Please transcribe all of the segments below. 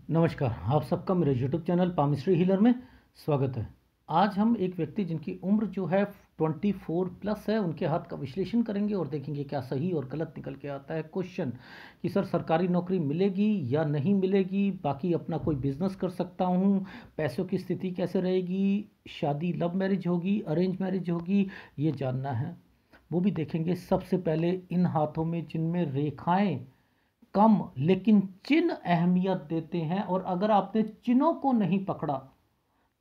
नमस्कार, आप सबका मेरे यूट्यूब चैनल पामिस्ट्री हीलर में स्वागत है। आज हम एक व्यक्ति जिनकी उम्र जो है 24 प्लस है, उनके हाथ का विश्लेषण करेंगे और देखेंगे क्या सही और गलत निकल के आता है। क्वेश्चन कि सर सरकारी नौकरी मिलेगी या नहीं मिलेगी, बाकी अपना कोई बिजनेस कर सकता हूँ, पैसों की स्थिति कैसे रहेगी, शादी लव मैरिज होगी अरेंज मैरिज होगी, ये जानना है। वो भी देखेंगे। सबसे पहले इन हाथों में जिनमें रेखाएं कम लेकिन चिन्ह अहमियत देते हैं, और अगर आपने चिन्हों को नहीं पकड़ा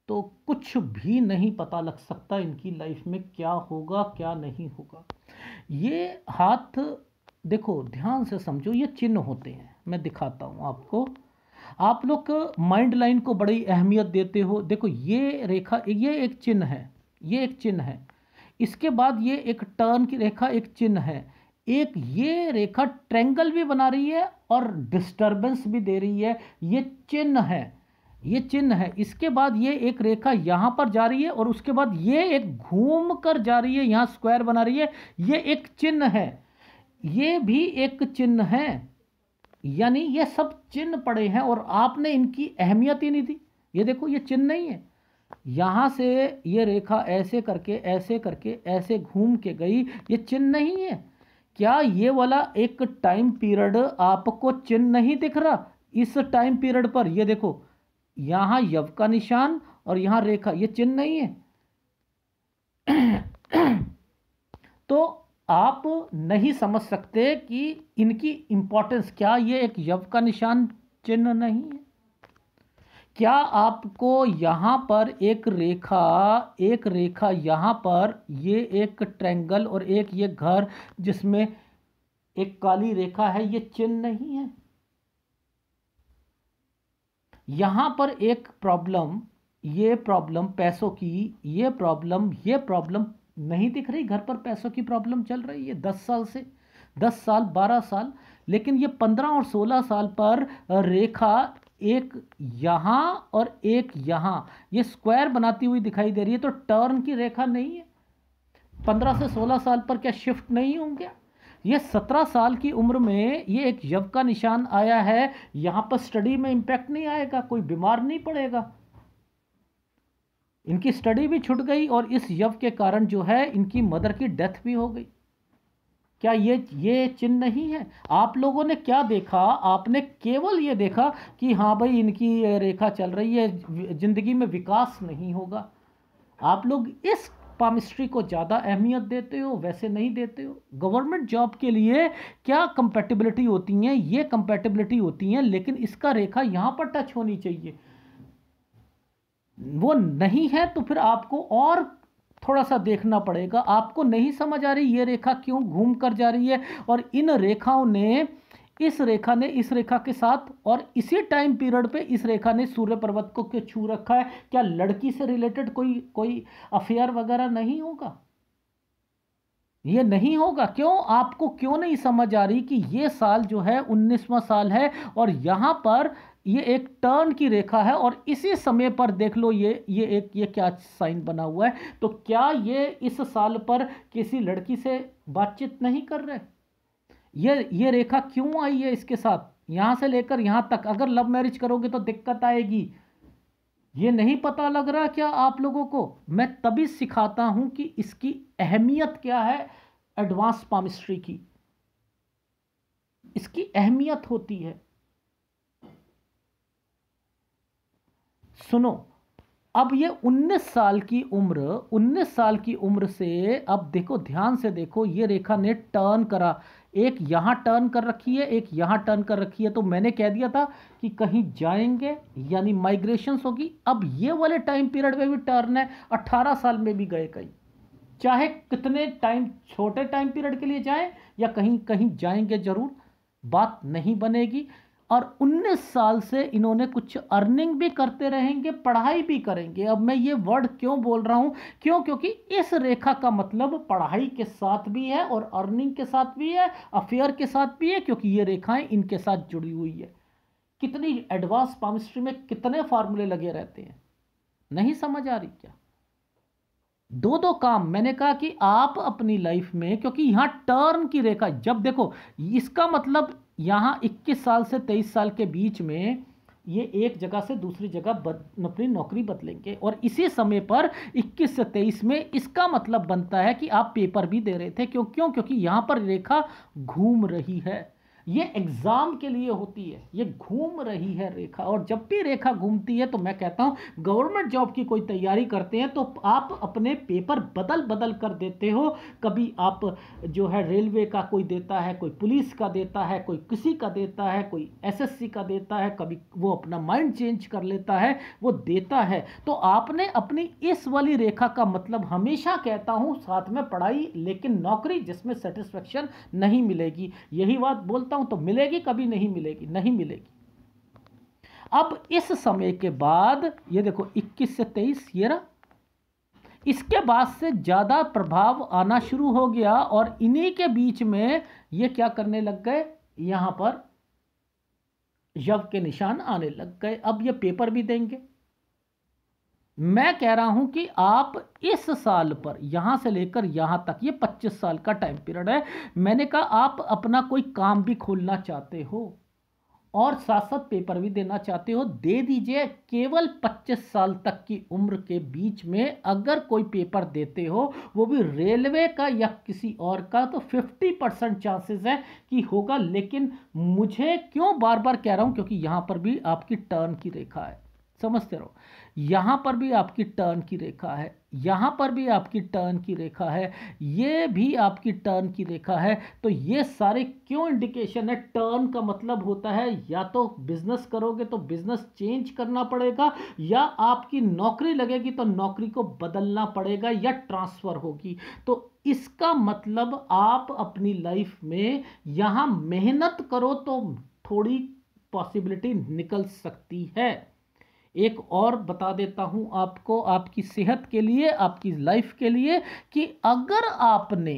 तो कुछ भी नहीं पता लग सकता इनकी लाइफ में क्या होगा क्या नहीं होगा। ये हाथ देखो, ध्यान से समझो, ये चिन्ह होते हैं। मैं दिखाता हूं आपको। आप लोग माइंड लाइन को बड़ी अहमियत देते हो। देखो ये रेखा, ये एक चिन्ह है, ये एक चिन्ह है। इसके बाद ये एक टर्न की रेखा, एक चिन्ह है। एक ये रेखा ट्रेंगल भी बना रही है और डिस्टरबेंस भी दे रही है, ये चिन्ह है, ये चिन्ह है। इसके बाद ये एक रेखा यहां पर जा रही है और उसके बाद ये एक घूम कर जा रही है, यहां स्क्वायर बना रही है, ये एक चिन्ह है, ये भी एक चिन्ह है। यानी ये सब चिन्ह पड़े हैं और आपने इनकी अहमियत ही नहीं दी। ये देखो, ये चिन्ह नहीं है। यहां से ये रेखा ऐसे करके ऐसे करके ऐसे घूम के गई, ये चिन्ह नहीं है। क्या ये वाला एक टाइम पीरियड आपको चिन्ह नहीं दिख रहा? इस टाइम पीरियड पर ये देखो, यहां यव का निशान और यहां रेखा, ये चिन्ह नहीं है। तो आप नहीं समझ सकते कि इनकी इंपॉर्टेंस क्या। ये एक यव का निशान चिन्ह नहीं है क्या? आपको यहां पर एक रेखा यहां पर, ये एक ट्रायंगल और एक ये घर जिसमें एक काली रेखा है, ये चिन्ह नहीं है। यहां पर एक प्रॉब्लम, ये प्रॉब्लम पैसों की, ये प्रॉब्लम नहीं दिख रही। घर पर पैसों की प्रॉब्लम चल रही है 10 साल से, 10 साल 12 साल। लेकिन ये 15 और 16 साल पर रेखा एक यहां और एक यहां, ये स्क्वायर बनाती हुई दिखाई दे रही है। तो टर्न की रेखा नहीं है। 15 से 16 साल पर क्या शिफ्ट नहीं होंगे? ये 17 साल की उम्र में ये एक यव का निशान आया है। यहां पर स्टडी में इंपैक्ट नहीं आएगा, कोई बीमार नहीं पड़ेगा। इनकी स्टडी भी छूट गई और इस यव के कारण जो है इनकी मदर की डेथ भी हो गई। क्या ये चिन्ह नहीं है? आप लोगों ने क्या देखा? आपने केवल ये देखा कि हाँ भाई इनकी रेखा चल रही है, जिंदगी में विकास नहीं होगा। आप लोग इस पामिस्ट्री को ज़्यादा अहमियत देते हो, वैसे नहीं देते हो। गवर्नमेंट जॉब के लिए क्या कंपैटिबिलिटी होती हैं? ये कंपैटिबिलिटी होती हैं, लेकिन इसका रेखा यहां पर टच होनी चाहिए। वो नहीं है तो फिर आपको और थोड़ा सा देखना पड़ेगा। आपको नहीं समझ आ रही ये रेखा क्यों घूम कर जा रही है, और इन रेखाओं ने, इस रेखा ने इस रेखा के साथ और इसी टाइम पीरियड पे इस रेखा ने सूर्य पर्वत को क्यों छू रखा है? क्या लड़की से रिलेटेड कोई अफेयर वगैरह नहीं होगा? ये नहीं होगा। क्यों? आपको क्यों नहीं समझ आ रही कि ये साल जो है 19वां साल है और यहां पर ये एक टर्न की रेखा है, और इसी समय पर देख लो ये क्या साइन बना हुआ है। तो क्या ये इस साल पर किसी लड़की से बातचीत नहीं कर रहे? ये रेखा क्यों आई है इसके साथ? यहां से लेकर यहां तक अगर लव मैरिज करोगे तो दिक्कत आएगी। ये नहीं पता लग रहा क्या आप लोगों को? मैं तभी सिखाता हूं कि इसकी अहमियत क्या है। एडवांस पामिस्ट्री की इसकी अहमियत होती है। सुनो, अब ये 19 साल की उम्र, 19 साल की उम्र से अब देखो, ध्यान से देखो, ये रेखा ने टर्न करा। एक यहां टर्न कर रखी है, एक यहां टर्न कर रखी है। तो मैंने कह दिया था कि कहीं जाएंगे यानी माइग्रेशंस होगी। अब ये वाले टाइम पीरियड में भी टर्न है, 18 साल में भी गए कहीं, चाहे कितने टाइम, छोटे टाइम पीरियड के लिए जाएं या कहीं कहीं जाएंगे जरूर, बात नहीं बनेगी। और 19 साल से इन्होंने कुछ अर्निंग भी करते रहेंगे, पढ़ाई भी करेंगे। अब मैं ये वर्ड क्यों बोल रहा हूं? क्योंकि इस रेखा का मतलब पढ़ाई के साथ भी है और अर्निंग के साथ भी है, अफेयर के साथ भी है, क्योंकि ये रेखाएं इनके साथ जुड़ी हुई है। कितनी एडवांस पामिस्ट्री में कितने फार्मूले लगे रहते हैं, नहीं समझ आ रही क्या? दो दो काम मैंने कहा कि आप अपनी लाइफ में, क्योंकि यहां टर्न की रेखा, जब देखो इसका मतलब यहां 21 साल से 23 साल के बीच में ये एक जगह से दूसरी जगह अपनी नौकरी बदलेंगे। और इसी समय पर 21 से 23 में इसका मतलब बनता है कि आप पेपर भी दे रहे थे। क्यों? क्योंकि यहां पर रेखा घूम रही है। ये एग्जाम के लिए होती है, ये घूम रही है रेखा। और जब भी रेखा घूमती है तो मैं कहता हूं गवर्नमेंट जॉब की कोई तैयारी करते हैं तो आप अपने पेपर बदल बदल कर देते हो। कभी आप जो है रेलवे का कोई देता है, कोई पुलिस का देता है, कोई किसी का देता है, कोई एसएससी का देता है, कभी वो अपना माइंड चेंज कर लेता है, वो देता है। तो आपने अपनी इस वाली रेखा का मतलब हमेशा कहता हूं साथ में पढ़ाई, लेकिन नौकरी जिसमें सेटिस्फेक्शन नहीं मिलेगी। यही बात बोलता हूं तो मिलेगी, कभी नहीं मिलेगी, नहीं मिलेगी। अब इस समय के बाद ये देखो 21 से 23 ये रहा, इसके बाद से ज्यादा प्रभाव आना शुरू हो गया और इन्हीं के बीच में ये क्या करने लग गए, यहां पर यव के निशान आने लग गए। अब ये पेपर भी देंगे। मैं कह रहा हूं कि आप इस साल पर यहां से लेकर यहां तक ये 25 साल का टाइम पीरियड है। मैंने कहा आप अपना कोई काम भी खोलना चाहते हो और साथ साथ पेपर भी देना चाहते हो, दे दीजिए। केवल 25 साल तक की उम्र के बीच में अगर कोई पेपर देते हो, वो भी रेलवे का या किसी और का, तो 50% चांसेस है कि होगा। लेकिन मुझे क्यों बार बार कह रहा हूं, क्योंकि यहां पर भी आपकी टर्न की रेखा है, समझते रहो। यहां पर भी आपकी टर्न की रेखा है, यहां पर भी आपकी टर्न की रेखा है, ये भी आपकी टर्न की रेखा है। तो ये सारे क्यों इंडिकेशन है? टर्न का मतलब होता है या तो बिजनेस करोगे तो बिजनेस चेंज करना पड़ेगा, या आपकी नौकरी लगेगी तो नौकरी को बदलना पड़ेगा, या ट्रांसफर होगी। तो इसका मतलब आप अपनी लाइफ में यहां मेहनत करो तो थोड़ी पॉसिबिलिटी निकल सकती है। एक और बता देता हूं आपको, आपकी सेहत के लिए, आपकी लाइफ के लिए, कि अगर आपने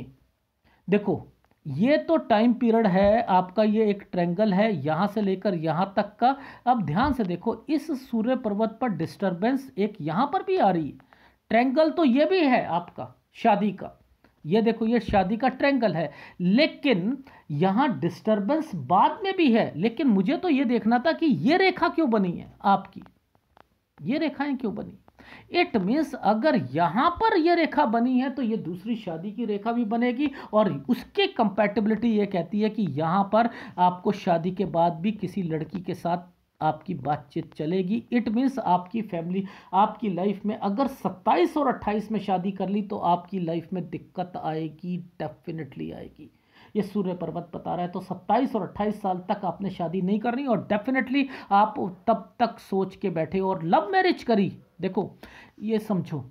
देखो ये तो टाइम पीरियड है आपका, ये एक ट्रायंगल है यहां से लेकर यहां तक का। अब ध्यान से देखो, इस सूर्य पर्वत पर डिस्टरबेंस एक यहां पर भी आ रही है। ट्रायंगल तो ये भी है आपका शादी का, ये देखो ये शादी का ट्रायंगल है, लेकिन यहां डिस्टरबेंस बाद में भी है। लेकिन मुझे तो ये देखना था कि ये रेखा क्यों बनी है आपकी, ये रेखाएं क्यों बनी। इट मीन्स अगर यहां पर ये रेखा बनी है तो ये दूसरी शादी की रेखा भी बनेगी, और उसके कंपैटिबिलिटी ये कहती है कि यहां पर आपको शादी के बाद भी किसी लड़की के साथ आपकी बातचीत चलेगी। इट मीन्स आपकी फैमिली, आपकी लाइफ में अगर 27 और 28 में शादी कर ली तो आपकी लाइफ में दिक्कत आएगी, डेफिनेटली आएगी। ये सूर्य पर्वत बता रहा है। तो 27 और 28 साल तक आपने शादी नहीं करनी, और डेफिनेटली आप तब तक सोच के बैठे और लव मैरिज करी। देखो ये समझो,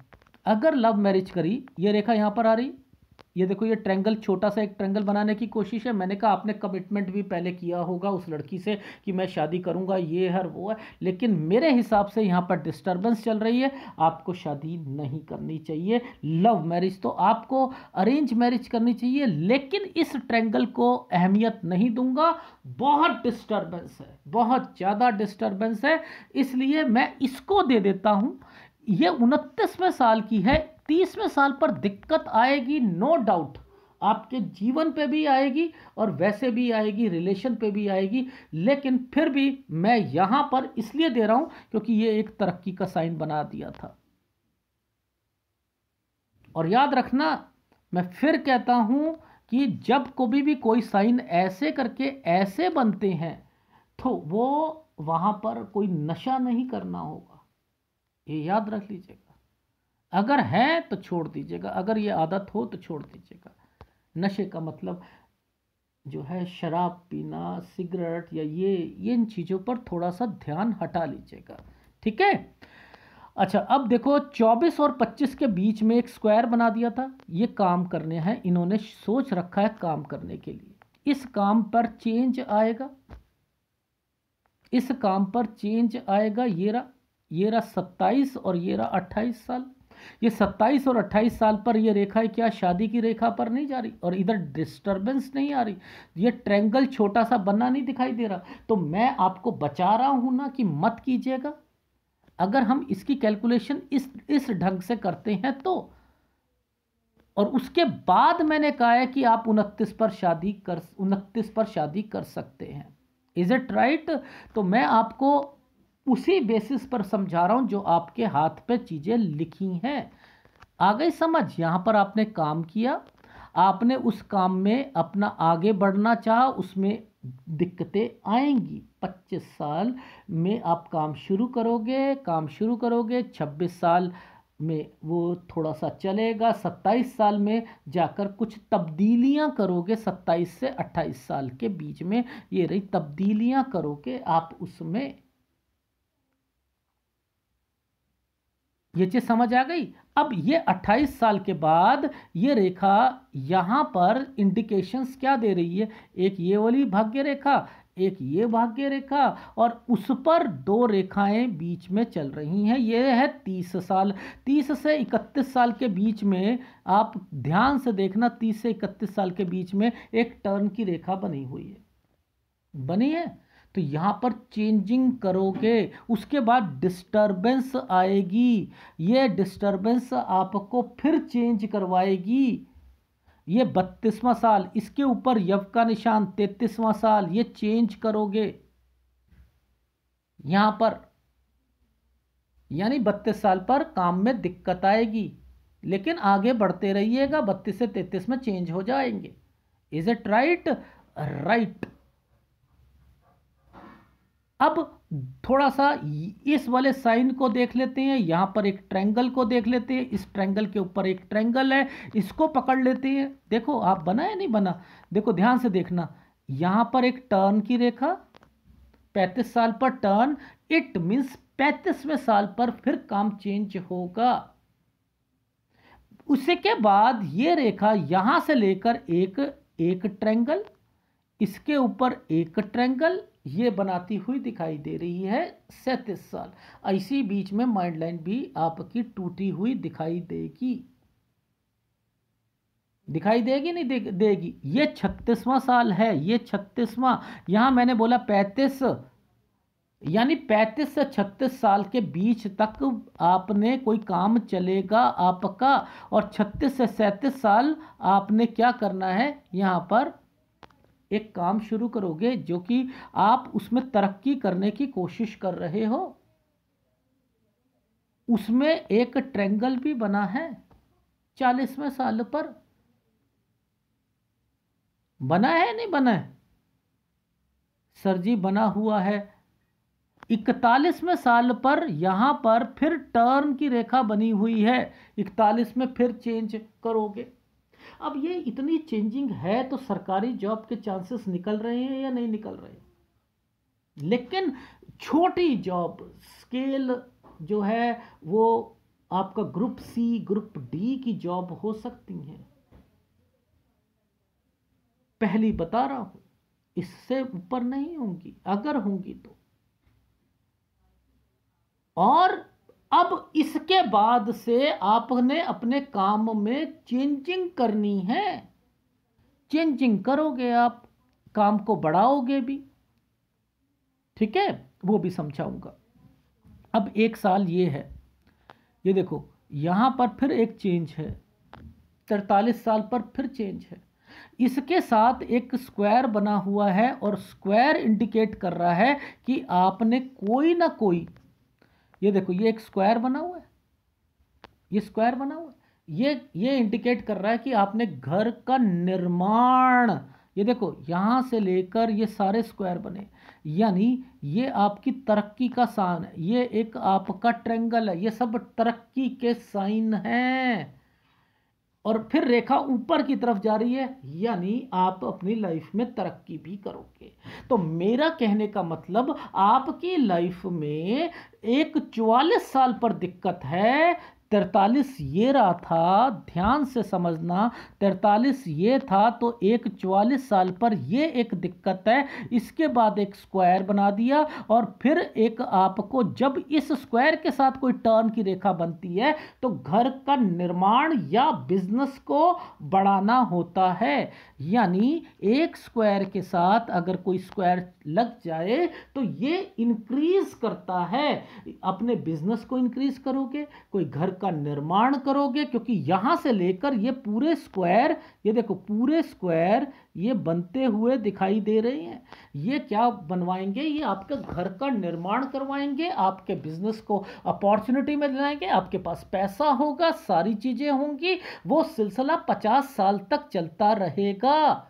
अगर लव मैरिज करी, ये रेखा यहां पर आ रही, ये देखो ये ट्रायंगल, छोटा सा एक ट्रायंगल बनाने की कोशिश है। मैंने कहा आपने कमिटमेंट भी पहले किया होगा उस लड़की से कि मैं शादी करूंगा, ये है वो है, लेकिन मेरे हिसाब से यहाँ पर डिस्टरबेंस चल रही है, आपको शादी नहीं करनी चाहिए। लव मैरिज तो आपको अरेंज मैरिज करनी चाहिए, लेकिन इस ट्रायंगल को अहमियत नहीं दूंगा। बहुत डिस्टरबेंस है, बहुत ज़्यादा डिस्टरबेंस है, इसलिए मैं इसको दे देता हूँ। ये 29वें साल की है, 30वें साल पर दिक्कत आएगी, नो डाउट, आपके जीवन पे भी आएगी और वैसे भी आएगी, रिलेशन पे भी आएगी। लेकिन फिर भी मैं यहां पर इसलिए दे रहा हूं क्योंकि ये एक तरक्की का साइन बना दिया था। और याद रखना, मैं फिर कहता हूं कि जब कभी भी कोई साइन ऐसे करके ऐसे बनते हैं तो वो वहां पर कोई नशा नहीं करना होगा, ये याद रख लीजिएगा। अगर है तो छोड़ दीजिएगा, अगर ये आदत हो तो छोड़ दीजिएगा। नशे का मतलब जो है शराब पीना, सिगरेट, या ये इन चीज़ों पर थोड़ा सा ध्यान हटा लीजिएगा, ठीक है। अच्छा अब देखो 24 और 25 के बीच में एक स्क्वायर बना दिया था, ये काम करने हैं, इन्होंने सोच रखा है काम करने के लिए। इस काम पर चेंज आएगा, इस काम पर चेंज आएगा। ये रहा 27 और ये रहा 28 साल। ये 27 और 28 साल पर ये रेखा है क्या, शादी की रेखा पर नहीं जा रही, और इधर डिस्टरबेंस नहीं आ रही, ये ट्रायंगल छोटा सा बनना नहीं दिखाई दे रहा। तो मैं आपको बचा रहा हूं ना कि मत कीजिएगा। अगर हम इसकी कैलकुलेशन इस ढंग से करते हैं तो, और उसके बाद मैंने कहा है कि आप 29 पर शादी कर सकते हैं। Is it right? तो मैं आपको उसी बेसिस पर समझा रहा हूं जो आपके हाथ पे चीजें लिखी हैं। आ गई समझ? यहां पर आपने काम किया, आपने उस काम में अपना आगे बढ़ना चाहा, उसमें दिक्कतें आएंगी। 25 साल में आप काम शुरू करोगे 26 साल में वो थोड़ा सा चलेगा, 27 साल में जाकर कुछ तब्दीलियां करोगे, 27 से 28 साल के बीच में ये रही तब्दीलियां करोगे आप उसमें। ये चीज समझ आ गई? अब ये 28 साल के बाद ये रेखा यहां पर इंडिकेशंस क्या दे रही है? एक ये वाली भाग्य रेखा, एक ये भाग्य रेखा, और उस पर दो रेखाएं बीच में चल रही हैं। ये है 30 साल। 30 से 31 साल के बीच में आप ध्यान से देखना, 30 से 31 साल के बीच में एक टर्न की रेखा बनी हुई है, बनी है। तो यहां पर चेंजिंग करोगे, उसके बाद डिस्टरबेंस आएगी, ये डिस्टरबेंस आपको फिर चेंज करवाएगी। ये 32वां साल, इसके ऊपर यव का निशान, 33वां साल, ये चेंज करोगे यहां पर, यानी 32 साल पर काम में दिक्कत आएगी, लेकिन आगे बढ़ते रहिएगा, 32 से 33 में चेंज हो जाएंगे। Is it right? राइट। अब थोड़ा सा इस वाले साइन को देख लेते हैं, यहां पर एक ट्रायंगल को देख लेते हैं, इस ट्रायंगल के ऊपर एक ट्रायंगल है, इसको पकड़ लेते हैं। देखो आप बना या नहीं बना, देखो ध्यान से देखना, यहां पर एक टर्न की रेखा, 35 साल पर टर्न, इट मींस 35वें साल पर फिर काम चेंज होगा। उसके बाद ये रेखा यहां से लेकर एक ट्रायंगल, इसके ऊपर एक ट्रायंगल, ये बनाती हुई दिखाई दे रही है 37 साल। ऐसी बीच में माइंड लाइन भी आपकी टूटी हुई दिखाई देगी, दिखाई देगी नहीं देगी? ये 36वां साल है, ये 36वां, यहां मैंने बोला 35, यानी 35 से 36 साल के बीच तक आपने कोई काम चलेगा आपका, और 36 से 37 साल आपने क्या करना है, यहां पर एक काम शुरू करोगे जो कि आप उसमें तरक्की करने की कोशिश कर रहे हो। उसमें एक ट्रायंगल भी बना है 40वें साल पर, बना है नहीं बना है? सर जी बना हुआ है। 41वें साल पर यहां पर फिर टर्न की रेखा बनी हुई है, 41 में फिर चेंज करोगे। अब ये इतनी चेंजिंग है तो सरकारी जॉब के चांसेस निकल रहे हैं या नहीं निकल रहे? लेकिन छोटी जॉब स्केल जो है वो आपका ग्रुप सी, ग्रुप डी की जॉब हो सकती है, पहली बता रहा हूं, इससे ऊपर नहीं होंगी, अगर होंगी तो। और अब इसके बाद से आपने अपने काम में चेंजिंग करनी है, चेंजिंग करोगे आप, काम को बढ़ाओगे भी, ठीक है, वो भी समझाऊंगा। अब एक साल ये है, ये देखो यहां पर फिर एक चेंज है, 43 साल पर फिर चेंज है, इसके साथ एक स्क्वायर बना हुआ है, और स्क्वायर इंडिकेट कर रहा है कि आपने कोई ना कोई, ये देखो ये एक स्क्वायर बना हुआ है, ये स्क्वायर बना हुआ है, ये इंडिकेट कर रहा है कि आपने घर का निर्माण, ये देखो यहां से लेकर ये सारे स्क्वायर बने, यानी ये आपकी तरक्की का साइन है, ये एक आपका ट्रायंगल है, ये सब तरक्की के साइन हैं। और फिर रेखा ऊपर की तरफ जा रही है, यानी आप अपनी लाइफ में तरक्की भी करोगे। तो मेरा कहने का मतलब, आपकी लाइफ में एक 44 साल पर दिक्कत है, 43 ये रहा था, ध्यान से समझना, 43 ये था, तो एक 44 साल पर ये एक दिक्कत है, इसके बाद एक स्क्वायर बना दिया, और फिर एक आपको जब इस स्क्वायर के साथ कोई टर्न की रेखा बनती है तो घर का निर्माण या बिजनेस को बढ़ाना होता है। यानी एक स्क्वायर के साथ अगर कोई स्क्वायर लग जाए तो ये इंक्रीज करता है, अपने बिजनेस को इंक्रीज करोगे, कोई घर का निर्माण करोगे, क्योंकि यहां से लेकर ये पूरे स्क्वायर, ये देखो पूरे स्क्वायर ये बनते हुए दिखाई दे रहे हैं। ये क्या बनवाएंगे? ये आपके घर का निर्माण करवाएंगे, आपके बिजनेस को अपॉर्चुनिटी में लाएंगे, आपके पास पैसा होगा, सारी चीजें होंगी, वो सिलसिला 50 साल तक चलता रहेगा।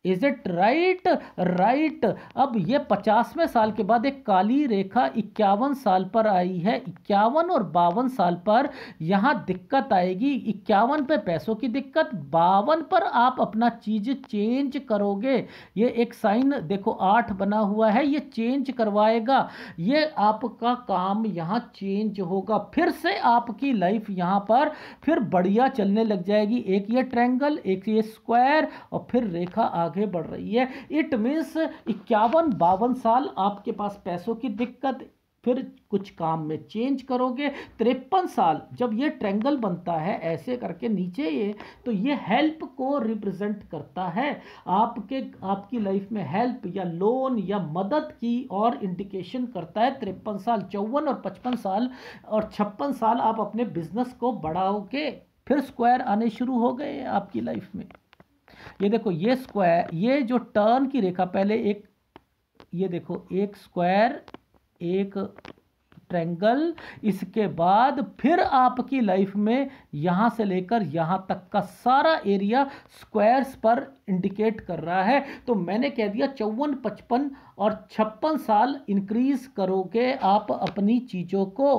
Is it right? राइट। अब ये 50वें साल के बाद एक काली रेखा 51 साल पर आई है। 51 और 52 साल पर यहां दिक्कत आएगी। 51 पे पैसों की दिक्कत, 52 पर आप अपना चीज चेंज करोगे। ये एक साइन देखो 8 बना हुआ है, ये चेंज करवाएगा। ये आपका काम यहां चेंज होगा, फिर से आपकी लाइफ यहां पर फिर बढ़िया चलने लग जाएगी। एक ये ट्रायंगल, एक ये स्क्वायर, और फिर रेखा आगे बढ़ रही है। इट मीन्स 51-52 साल आपके पास पैसों की दिक्कत, फिर कुछ काम में चेंज करोगे। 53 साल जब ये ट्रायंगल बनता है ऐसे करके नीचे ये, तो ये हेल्प को रिप्रेजेंट करता है। आपकी लाइफ में हेल्प या लोन या मदद की और इंडिकेशन करता है। 53 साल, 54 और 55 साल और 56 साल आप अपने बिजनेस को बढ़ाओगे। फिर स्क्वायर आने शुरू हो गए आपकी लाइफ में। ये देखो ये स्क्वायर, ये जो टर्न की रेखा, पहले एक ये देखो एक स्क्वायर, एक ट्रायंगल, इसके बाद फिर आपकी लाइफ में यहां से लेकर यहां तक का सारा एरिया स्क्वायर्स पर इंडिकेट कर रहा है। तो मैंने कह दिया 54, 55 और 56 साल इंक्रीज करोगे आप अपनी चीजों को।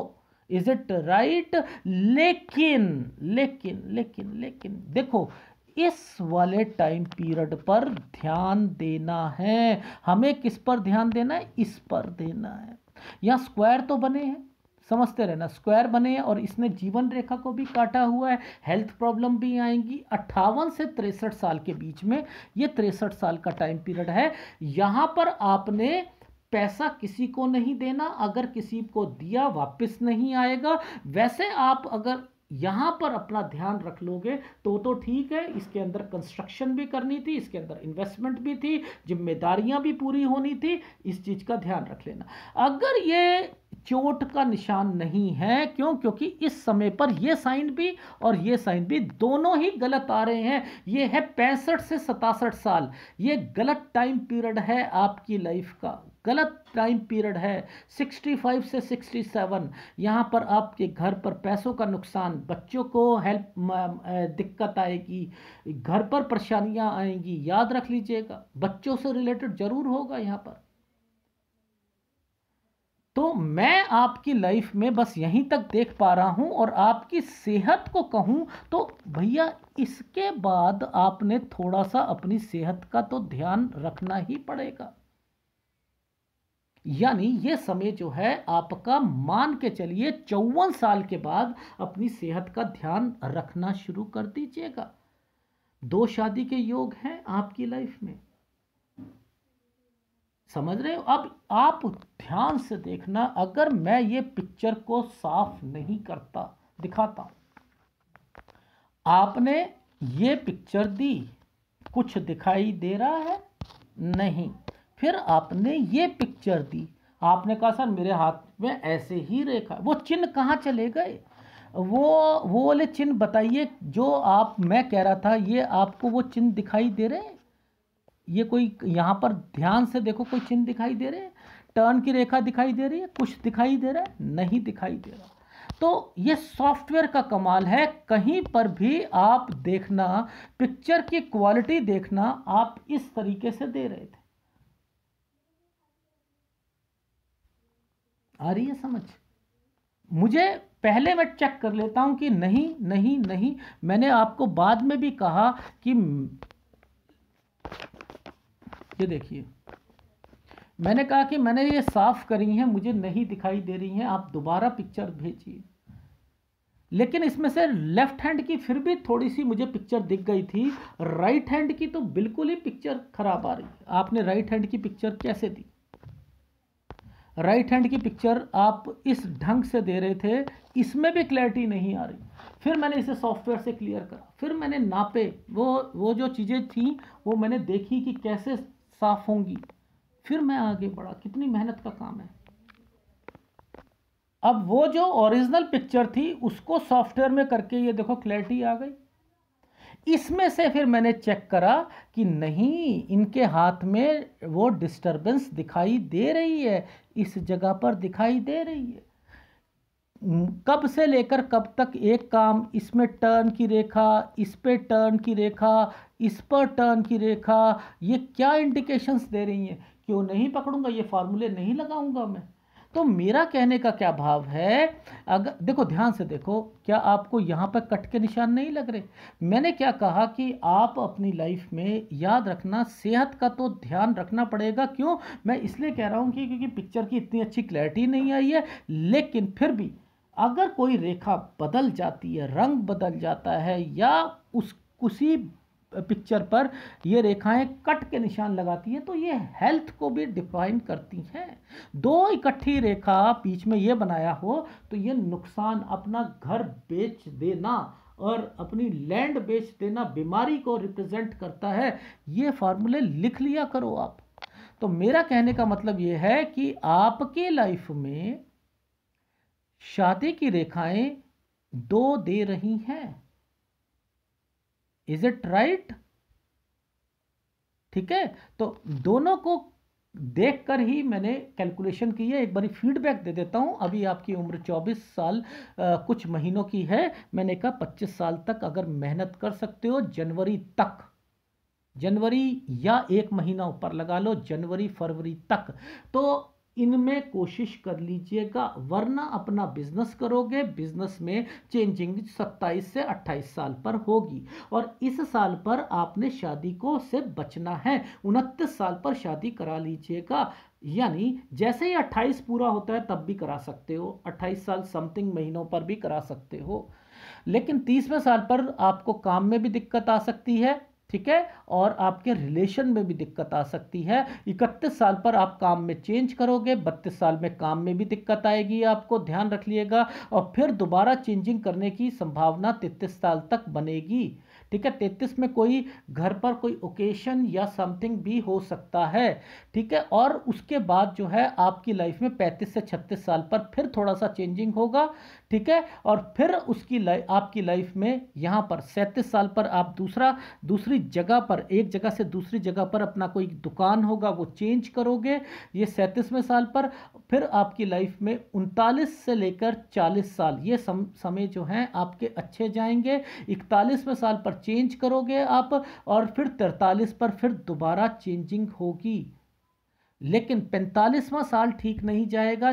Is it right? लेकिन लेकिन लेकिन लेकिन देखो, इस वाले टाइम पीरियड पर ध्यान देना है। हमें किस पर ध्यान देना है? इस पर देना है। यहां स्क्वायर तो बने हैं, समझते रहना, स्क्वायर बने हैं और इसने जीवन रेखा को भी काटा हुआ है। हेल्थ प्रॉब्लम भी आएंगी। 58 से 63 साल के बीच में, ये 63 साल का टाइम पीरियड है। यहां पर आपने पैसा किसी को नहीं देना, अगर किसी को दिया वापस नहीं आएगा। वैसे आप अगर यहां पर अपना ध्यान रख लोगे तो ठीक है। इसके अंदर कंस्ट्रक्शन भी करनी थी, इसके अंदर इन्वेस्टमेंट भी थी, जिम्मेदारियां भी पूरी होनी थी, इस चीज का ध्यान रख लेना। अगर ये चोट का निशान नहीं है, क्यों? क्योंकि इस समय पर ये साइन भी और ये साइन भी दोनों ही गलत आ रहे हैं। ये है 65 से 67 साल, ये गलत टाइम पीरियड है आपकी लाइफ का, गलत टाइम पीरियड है। 65 से 67 यहाँ पर आपके घर पर पैसों का नुकसान, बच्चों को हेल्प दिक्कत आएगी, घर पर परेशानियां आएंगी। याद रख लीजिएगा, बच्चों से रिलेटेड जरूर होगा यहाँ पर। तो मैं आपकी लाइफ में बस यहीं तक देख पा रहा हूं। और आपकी सेहत को कहूं तो भैया इसके बाद आपने थोड़ा सा अपनी सेहत का तो ध्यान रखना ही पड़ेगा। यानी ये समय जो है आपका, मान के चलिए 54 साल के बाद अपनी सेहत का ध्यान रखना शुरू कर दीजिएगा। 2 शादी के योग हैं आपकी लाइफ में, समझ रहे हो? अब आप ध्यान से देखना, अगर मैं ये पिक्चर को साफ नहीं करता, दिखाता हूं, आपने ये पिक्चर दी, कुछ दिखाई दे रहा है? नहीं। फिर आपने ये पिक्चर दी, आपने कहा सर मेरे हाथ में ऐसे ही रेखा, वो चिन्ह कहाँ चले गए? वो वाले चिन्ह बताइए जो आप, मैं कह रहा था, ये आपको वो चिन्ह दिखाई दे रहे हैं? ये कोई यहां पर ध्यान से देखो, कोई चिन्ह दिखाई दे रहे हैं? टर्न की रेखा दिखाई दे रही है? कुछ दिखाई दे रहा है? नहीं दिखाई दे रहा। तो ये सॉफ्टवेयर का कमाल है। कहीं पर भी आप देखना, पिक्चर की क्वालिटी देखना, आप इस तरीके से दे रहे थे। आ रही है समझ? मुझे पहले मैं चेक कर लेता हूं कि नहीं नहीं नहीं। मैंने आपको बाद में भी कहा कि ये देखिए, मैंने कहा कि मैंने ये साफ करी हैं, मुझे नहीं दिखाई दे रही हैं, आप दोबारा पिक्चर भेजिए। लेकिन इसमें से लेफ्ट हैंड की फिर भी थोड़ी सी मुझे पिक्चर दिख गई थी, राइट हैंड की तो बिल्कुल ही पिक्चर खराब आ रही है। आपने राइट हैंड की पिक्चर कैसे दी? राइट हैंड की पिक्चर आप इस ढंग से दे रहे थे, इसमें भी क्लैरिटी नहीं आ रही। फिर मैंने इसे सॉफ्टवेयर से क्लियर करा, फिर मैंने नापे, वो जो चीज़ें थी वो मैंने देखी कि कैसे साफ होंगी, फिर मैं आगे बढ़ा। कितनी मेहनत का काम है। अब वो जो ओरिजिनल पिक्चर थी उसको सॉफ्टवेयर में करके ये देखो क्लैरिटी आ गई। इसमें से फिर मैंने चेक करा कि नहीं, इनके हाथ में वो डिस्टरबेंस दिखाई दे रही है, इस जगह पर दिखाई दे रही है। कब से लेकर कब तक एक काम, इसमें टर्न की रेखा, इस पे टर्न की रेखा, इस पर टर्न की रेखा, ये क्या इंडिकेशंस दे रही हैं? क्यों नहीं पकड़ूंगा, ये फार्मूले नहीं लगाऊंगा मैं? तो मेरा कहने का क्या भाव है, अगर देखो ध्यान से देखो, क्या आपको यहाँ पर कट के निशान नहीं लग रहे? मैंने क्या कहा कि आप अपनी लाइफ में याद रखना, सेहत का तो ध्यान रखना पड़ेगा। क्यों मैं इसलिए कह रहा हूँ कि क्योंकि पिक्चर की इतनी अच्छी क्लैरिटी नहीं आई है, लेकिन फिर भी अगर कोई रेखा बदल जाती है, रंग बदल जाता है, या उसी पिक्चर पर ये रेखाएं कट के निशान लगाती हैं, तो ये हेल्थ को भी डिफाइन करती हैं। दो इकट्ठी रेखा बीच में ये बनाया हो तो ये नुकसान, अपना घर बेच देना और अपनी लैंड बेच देना बीमारी को रिप्रेजेंट करता है। ये फार्मूले लिख लिया करो आप। तो मेरा कहने का मतलब ये है कि आपकी लाइफ में शादी की रेखाएं दो दे रही हैं। Is it right? ठीक है, तो दोनों को देखकर ही मैंने कैलकुलेशन की है। एक बारी फीडबैक दे देता हूं। अभी आपकी उम्र 24 साल कुछ महीनों की है। मैंने कहा 25 साल तक अगर मेहनत कर सकते हो, जनवरी तक, जनवरी या एक महीना ऊपर लगा लो, जनवरी फरवरी तक, तो इनमें कोशिश कर लीजिएगा, वरना अपना बिजनेस करोगे, बिजनेस में चेंजिंग 27 से 28 साल पर होगी। और इस साल पर आपने शादी को से बचना है। 29 साल पर शादी करा लीजिएगा, यानी जैसे ही 28 पूरा होता है तब भी करा सकते हो, 28 साल समथिंग महीनों पर भी करा सकते हो। लेकिन 30वें साल पर आपको काम में भी दिक्कत आ सकती है, ठीक है, और आपके रिलेशन में भी दिक्कत आ सकती है। 31 साल पर आप काम में चेंज करोगे, 32 साल में काम में भी दिक्कत आएगी, आपको ध्यान रख लिएगा। और फिर दोबारा चेंजिंग करने की संभावना 33 साल तक बनेगी, ठीक है। 33 में कोई घर पर कोई ओकेशन या समथिंग भी हो सकता है, ठीक है। और उसके बाद जो है आपकी लाइफ में 35 से 36 साल पर फिर थोड़ा सा चेंजिंग होगा, ठीक है। और फिर आपकी लाइफ में यहाँ पर 37 साल पर आप दूसरी जगह पर, एक जगह से दूसरी जगह पर अपना कोई दुकान होगा, वो चेंज करोगे, ये 37वें साल पर। फिर आपकी लाइफ में 39 से लेकर 40 साल ये समय जो हैं आपके अच्छे जाएंगे। 41वें साल पर चेंज करोगे आप, और फिर 43 पर फिर दोबारा चेंजिंग होगी। लेकिन 45वां साल ठीक नहीं जाएगा,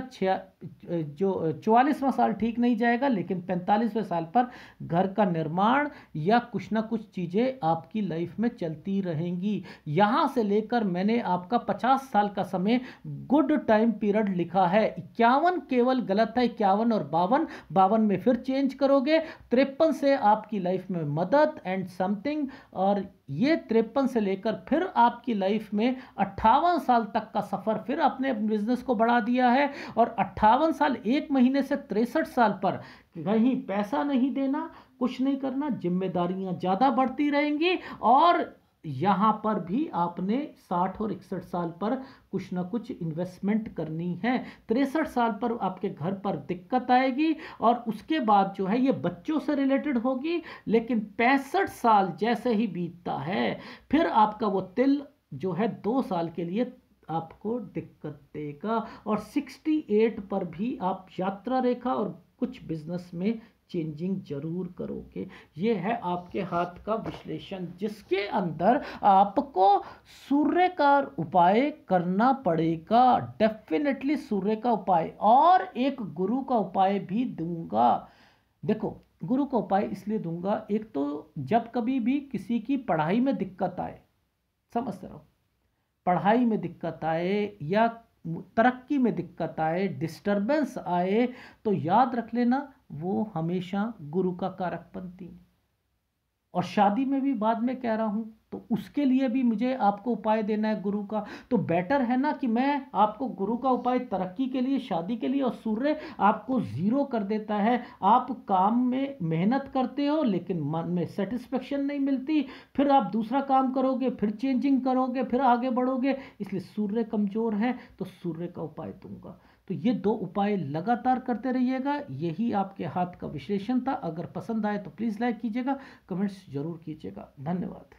जो 44वां साल ठीक नहीं जाएगा, लेकिन 45वें साल पर घर का निर्माण या कुछ ना कुछ चीज़ें आपकी लाइफ में चलती रहेंगी। यहाँ से लेकर मैंने आपका 50 साल का समय गुड टाइम पीरियड लिखा है। 51 केवल गलत है, 51 और 52, 52 में फिर चेंज करोगे। 53 से आपकी लाइफ में मदद एंड समथिंग, और ये 53 से लेकर फिर आपकी लाइफ में 58 साल तक का सफ़र, फिर अपने बिजनेस को बढ़ा दिया है। और 58 साल 1 महीने से 63 साल पर कहीं पैसा नहीं देना, कुछ नहीं करना, जिम्मेदारियां ज़्यादा बढ़ती रहेंगी। और यहाँ पर भी आपने 60 और 61 साल पर कुछ ना कुछ इन्वेस्टमेंट करनी है। 63 साल पर आपके घर पर दिक्कत आएगी, और उसके बाद जो है ये बच्चों से रिलेटेड होगी। लेकिन 65 साल जैसे ही बीतता है, फिर आपका वो तिल जो है 2 साल के लिए आपको दिक्कत देगा। और 68 पर भी आप यात्रा रेखा और कुछ बिजनेस में चेंजिंग जरूर करोगे। ये है आपके हाथ का विश्लेषण, जिसके अंदर आपको सूर्य का उपाय करना पड़ेगा। डेफिनेटली सूर्य का उपाय, और एक गुरु का उपाय भी दूंगा। देखो, गुरु का उपाय इसलिए दूंगा, एक तो जब कभी भी किसी की पढ़ाई में दिक्कत आए, समझते रहो, पढ़ाई में दिक्कत आए या तरक्की में दिक्कत आए, डिस्टरबेंस आए, तो याद रख लेना वो हमेशा गुरु का कारक बनती है। और शादी में भी बाद में कह रहा हूं, तो उसके लिए भी मुझे आपको उपाय देना है गुरु का। तो बेटर है ना कि मैं आपको गुरु का उपाय तरक्की के लिए, शादी के लिए, और सूर्य आपको जीरो कर देता है। आप काम में मेहनत करते हो लेकिन मन में सेटिस्फेक्शन नहीं मिलती, फिर आप दूसरा काम करोगे, फिर चेंजिंग करोगे, फिर आगे बढ़ोगे, इसलिए सूर्य कमजोर है, तो सूर्य का उपाय दूंगा। तो ये 2 उपाय लगातार करते रहिएगा। यही आपके हाथ का विश्लेषण था। अगर पसंद आए तो प्लीज़ लाइक कीजिएगा, कमेंट्स ज़रूर कीजिएगा। धन्यवाद।